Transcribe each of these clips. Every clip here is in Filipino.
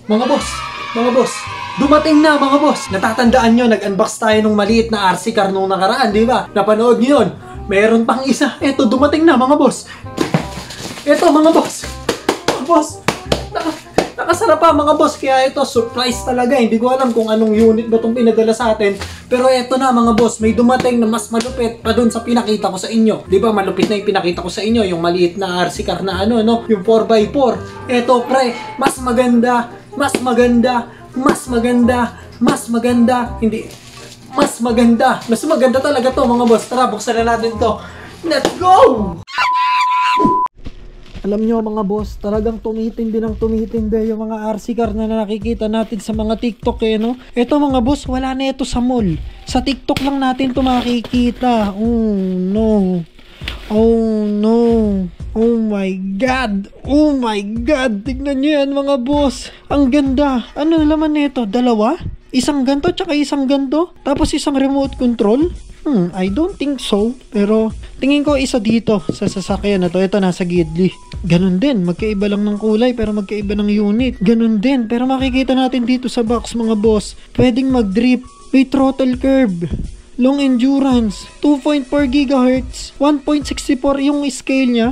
Mga boss, dumating na mga boss. Natatandaan nyo, nag-unbox tayo nung maliit na RC car nung nakaraan, di ba? Napanood nyo yun. Meron pang isa. Eto, dumating na mga boss. Eto mga boss. Mga boss, nakasarap pa mga boss. Kaya ito, surprise talaga. Hindi ko alam kung anong unit ba itong pinadala sa atin. Pero eto na mga boss, may dumating na mas malupit pa dun sa pinakita ko sa inyo. Di ba malupit na yung pinakita ko sa inyo, yung maliit na RC car na ano, no? Yung 4x4. Eto pre, mas maganda, hindi, mas maganda talaga to mga boss. Tara, buksan na natin to. Let's go! Alam nyo mga boss, talagang tumitindi yung mga RC car na nakikita natin sa mga TikTok no? Ito mga boss, wala na ito sa mall. Sa TikTok lang natin ito makikita. Oh no. Oh my God, tignan nyo yan mga boss. Ang ganda. Ano naman nito? Dalawa? Isang ganto tsaka isang ganto? Tapos isang remote control? I don't think so. Pero tingin ko isa dito sa sasakyan na to. Ito nasa Gidli. Ganun din. Magkaiba lang ng kulay pero magkaiba ng unit. Ganun din. Pero makikita natin dito sa box mga boss. Pwedeng mag-drip. May throttle curve. Long endurance. 2.4 GHz. 1.64 yung scale niya.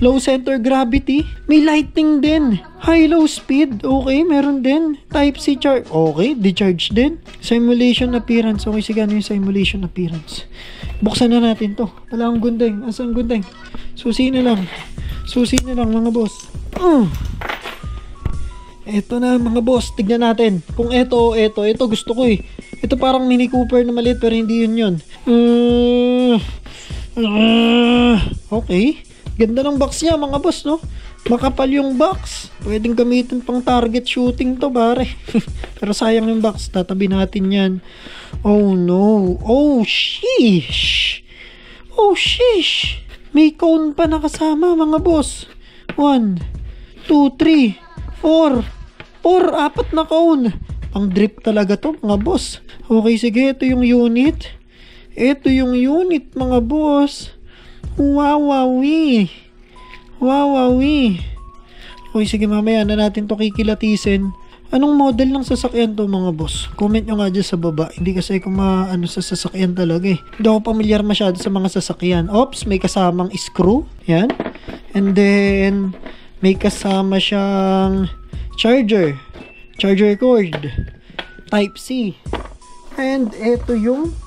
Low center gravity. May lighting din. High-low speed. Okay, meron din. Type-C charge. Okay, decharge din. Simulation appearance. Okay, sige, ano yung simulation appearance? Buksan na natin to. Wala akong gundeng. Asan gundeng? Susi na lang mga boss. Eto na mga boss. Tignan natin. Kung ito gusto ko eh. Ito parang Mini Cooper na maliit pero hindi yun. Okay. Ganda ng box niya mga boss, no? Makapal yung box. Pwedeng gamitin pang target shooting to, pare. Pero sayang yung box. Tatabi natin yan. Oh no. Oh sheesh. May cone pa nakasama mga boss. 1, 2, 3, 4. 4 na cone. Pang drip talaga to mga boss. Okay, sige. Ito yung unit. Mga boss. Wawawi. Okay, sige, mamaya na natin to kikilatisin. Anong model ng sasakyan to mga boss? Comment nyo nga dyan sa baba. Hindi kasi ako maano sa sasakyan talaga eh. Hindi ako pamilyar masyado sa mga sasakyan. Oops, may kasamang screw. Yan. And then, may kasama siyang charger cord. Type-C. And ito yung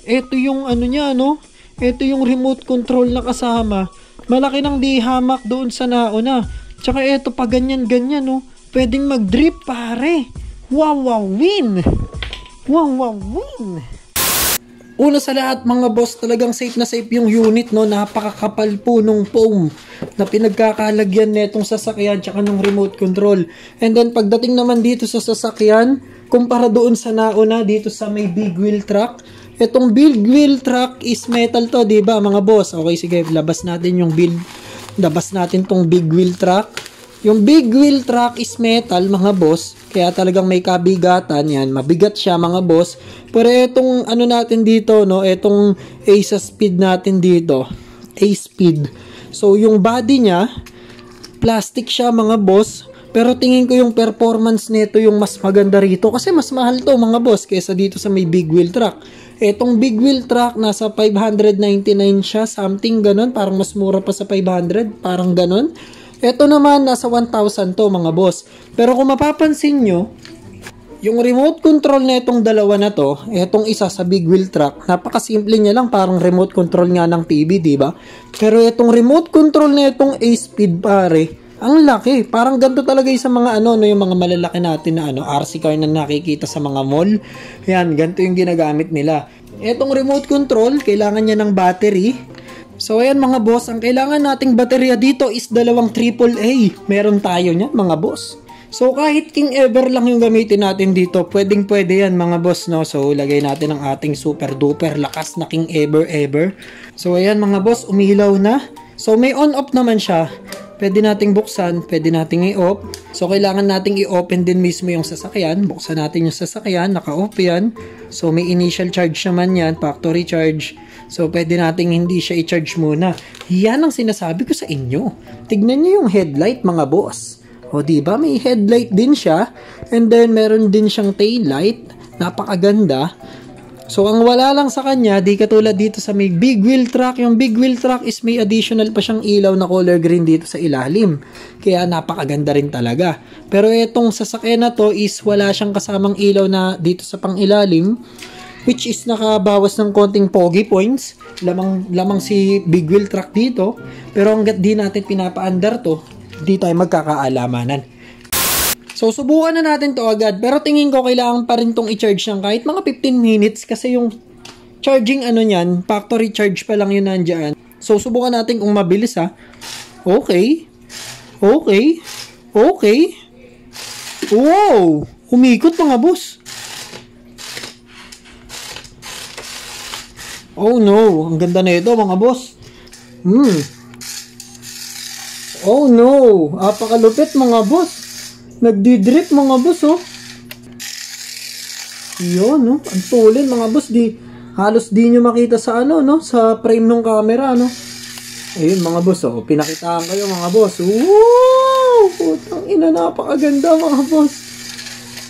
ito yung ano niya, no? Ito yung remote control na kasama. Malaki ng di hamak doon sa nauna. Tsaka ito pa ganyan, no? Pwedeng mag-drip, pare. Wawawin. Una sa lahat mga boss, talagang safe na safe yung unit, no? Napakakapal po nung foam na pinagkakalagyan netong sasakyan tsaka ng remote control. And then pagdating naman dito sa sasakyan, kumpara doon sa nauna dito sa may big wheel truck, itong big wheel truck is metal to, diba mga boss? Okay, sige, labas natin tong big wheel truck. Yung big wheel truck is metal mga boss, kaya talagang may kabigatan yan. Mabigat siya mga boss. Pero itong ano natin dito, no, itong ACE speed natin dito, ACE speed. So yung body niya, plastic siya mga boss. Pero tingin ko yung performance nito yung mas maganda rito kasi mas mahal to mga boss kaysa dito sa may big wheel truck. Etong big wheel truck nasa 599 siya, something ganon, parang mas mura pa sa 500, parang ganon. Ito naman nasa 1,000 to mga boss. Pero kung mapapansin nyo, yung remote control na itong dalawa na to, itong isa sa big wheel truck, napakasimple niya lang, parang remote control nga ng TV, diba? Pero itong remote control na itong A-Speed pare, ang laki. Parang ganito talaga yung sa mga yung mga malalaki natin na RC car na nakikita sa mga mall. Yan, ganito yung ginagamit nila. Etong remote control, kailangan niya ng battery. So ayan mga boss, ang kailangan nating baterya dito is dalawang AAA. Meron tayo niyan mga boss. So kahit King Ever lang yung gamitin natin dito, pwedeng pwede yan mga boss, no? So lagay natin ang ating super duper lakas na King Ever. So ayan mga boss, umilaw na. So may on off naman siya. Pwede nating buksan, pwede nating i-off. So kailangan nating i-open din mismo yung sasakyan. Buksan natin yung sasakyan, naka-off yan. So may initial charge naman yan, factory charge. So pwede nating hindi siya i-charge muna. Yan ang sinasabi ko sa inyo. Tignan nyo yung headlight mga boss. O diba, may headlight din siya. And then meron din siyang tail light. Napakaganda. So ang wala lang sa kanya, di katulad dito sa may big wheel truck. Yung big wheel truck is may additional pa siyang ilaw na color green dito sa ilalim. Kaya napakaganda rin talaga. Pero itong sasakyan na to is wala siyang kasamang ilaw na dito sa pangilalim, which is nakabawas ng konting pogi points. Lamang si big wheel truck dito. Pero hanggat di natin pinapaandar to, di tayo magkakaalamanan. So, subukan na natin to agad. Pero tingin ko kailangan pa rin tong i-charge ng kahit mga 15 minutes kasi yung charging ano niyan, factory charge pa lang yun nandiyan. So, subukan natin kung mabilis ha. Okay. Okay. Okay. Wow! Umikot mga boss. Oh no, ang ganda na ito mga boss. Oh no, apakalupit mga boss. Nagdi-drip mga boss, oh. Yun, no? Ang tulin mga boss, halos di nyo makita sa ano, no? Sa frame ng camera, no? Ayun mga boss, oh. Pinakitaan kayo mga boss. Wow! Putang ina, napakaganda mga boss.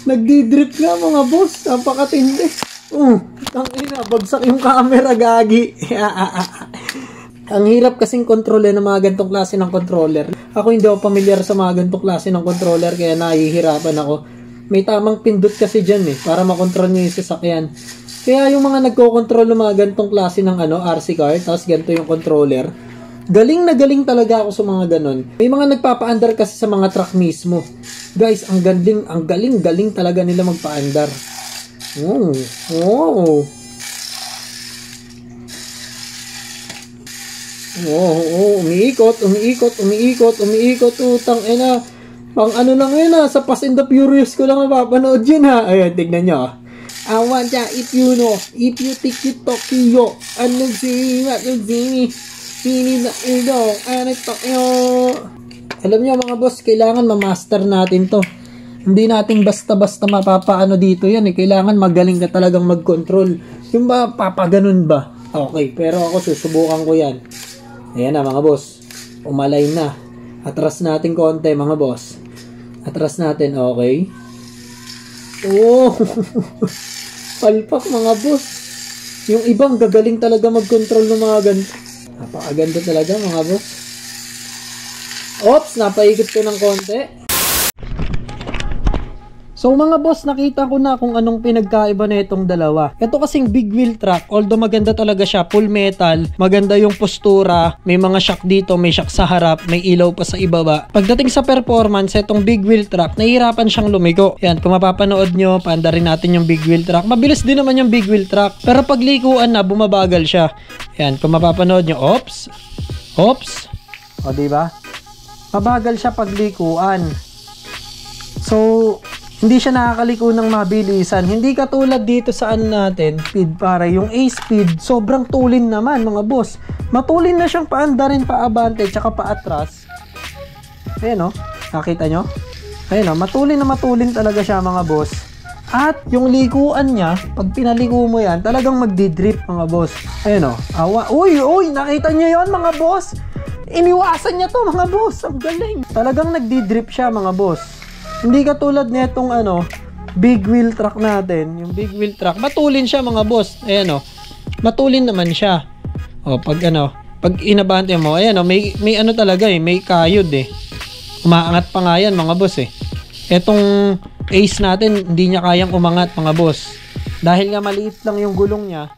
Nagdi-drip nga mga boss. Napakatindi. Putang ina, bagsak yung camera, gagi. Ang hirap kasing kontrolin ng mga gantong klase ng controller. Ako hindi ako familiar sa mga gantong klase ng controller kaya nahihirapan ako. May tamang pindot kasi dyan para makontrol nyo yung sasakyan. Kaya yung mga nagko-control ng mga gantong klase ng RC car, tapos ganito yung controller, galing na galing talaga ako sa mga ganon. May mga nagpapa-andar kasi sa mga truck mismo. Guys, ang galing talaga nila magpa-andar. Umiikot, utang ina. Pang ano lang yun sa Fast and the Furious ko lang napapanood yun Ayan, tignan nyo. I want ya if you know, if you think you Tokyo, ano sini na ilo, ano Tokyo. Alam nyo mga boss, kailangan ma-master natin to. Hindi natin basta-basta mapapaano dito yan Kailangan magaling ka talagang mag-control. Yung ba, papaganon ba? Okay, pero ako susubukan ko yan. Ayan na mga boss. Umalay na. Atras natin konti mga boss. Atras natin. Okay. Oh. Palpak mga boss. Yung ibang gagaling talaga mag-control ng mga ganito. Napakaganda talaga mga boss. Oops. Napaikot ko ng konti. So mga boss, nakita ko na kung anong pinagkaiba na itong dalawa. Ito kasing big wheel truck, although maganda talaga siya, full metal, maganda yung postura, may mga shock dito, may shock sa harap, may ilaw pa sa ibaba. Pagdating sa performance, itong big wheel truck, nahihirapan siyang lumigo. Yan, kung mapapanood nyo, paandarin natin yung big wheel truck. Mabilis din naman yung big wheel truck, pero pag likuan na, bumabagal siya. Yan, kung mapapanood nyo, ops, o diba? Mabagal siya pag likuan. So, hindi siya nakakaliko ng mabilisan. Hindi katulad dito sa natin, speed pare. Yung A-speed, sobrang tulin naman mga boss. Matulin na siyang paandarin paabante tsaka paatras. Ayan nakita nyo? Ayan matulin na matulin talaga siya mga boss. At yung likuan niya, pag pinaliko mo yan, talagang magdi-drip mga boss. Ayan awa. Uy, nakita nyo yon mga boss? Iniwasan niya to mga boss. Ang galing. Talagang nagdi-drip siya mga boss. Hindi katulad nitong big wheel truck natin. Yung big wheel truck, matulin siya mga boss. Ayan matulin naman siya. Pag inabante mo, ayan may talaga may kayod Umaangat pa nga yan mga boss Etong Ace natin, hindi niya kayang umangat mga boss. Dahil nga maliit lang yung gulong niya,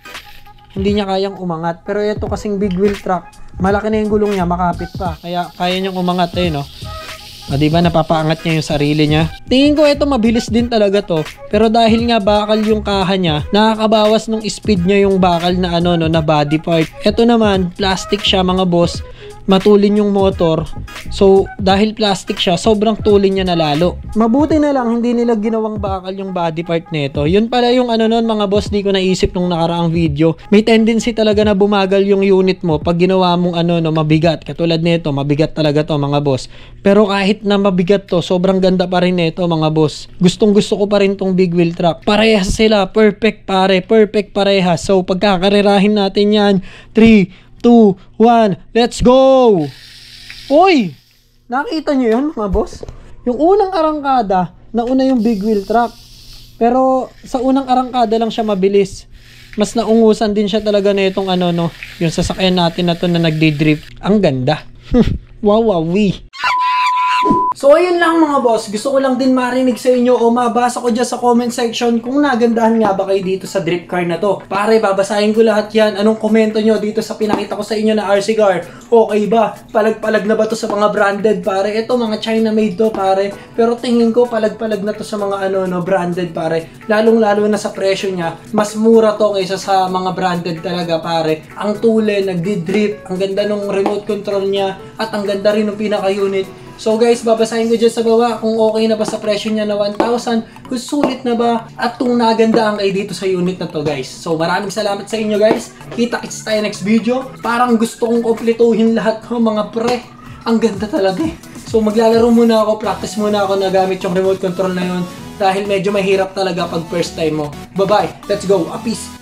hindi niya kayang umangat. Pero ito kasing big wheel truck, malaki na yung gulong niya, makapit pa. Kaya kaya niyang umangat diba napapaangat niya yung sarili niya. Tingin ko ito mabilis din talaga to. Pero dahil nga bakal yung kaha niya, nakakabawas ng speed niya yung bakal na na body part. Ito naman, plastic siya mga boss. Matulin yung motor. So, dahil plastic siya, sobrang tulin niya na lalo. Mabuti na lang, hindi nila ginawang bakal yung body part nito. Yun pala yung nun mga boss, di ko naisip nung nakaraang video. May tendency talaga na bumagal yung unit mo pag ginawa mong mabigat. Katulad nito, mabigat talaga to mga boss. Pero kahit na mabigat to, sobrang ganda pa rin nito mga boss. Gustong gusto ko pa rin tong big wheel truck. Parehas sila, perfect pare, perfect parehas. So, pagkakarerahin natin yan, 3, 2, 1, let's go! Uy! Nakita nyo yun mga boss? Yung unang arangkada, nauna yung big wheel truck. Pero sa unang arangkada lang siya mabilis. Mas naungusan din siya talaga na itong ano no, yung sasakyan natin na to na nagdi-drift. Ang ganda. Wawawi. So ayun lang mga boss, gusto ko lang din marinig sa inyo o mabasa ko dyan sa comment section kung nagandahan nga ba kayo dito sa drift car na to. Pare, babasahin ko lahat yan. Anong komento nyo dito sa pinakita ko sa inyo na RC car? Okay ba? Palag-palag na ba to sa mga branded pare? Ito mga China made to pare. Pero tingin ko palag-palag na to sa mga branded pare. Lalong-lalo na sa presyo niya, mas mura to kaysa sa mga branded talaga pare. Ang tule, nagdi-drift, ang ganda ng remote control niya at ang ganda rin ng pinaka-unit. So guys, babasahin ko dyan sa baba kung okay na ba sa presyo niya na 1,000, kung sulit na ba at kung nagandaan kayo dito sa unit na to guys. So maraming salamat sa inyo guys. Kita-kits tayo next video. Parang gusto kong kompletuhin lahat ng mga pre. Ang ganda talaga eh. So maglalaro muna ako, practice muna ako na gamit yung remote control na yun dahil medyo mahirap talaga pag first time mo. Bye bye, let's go, peace.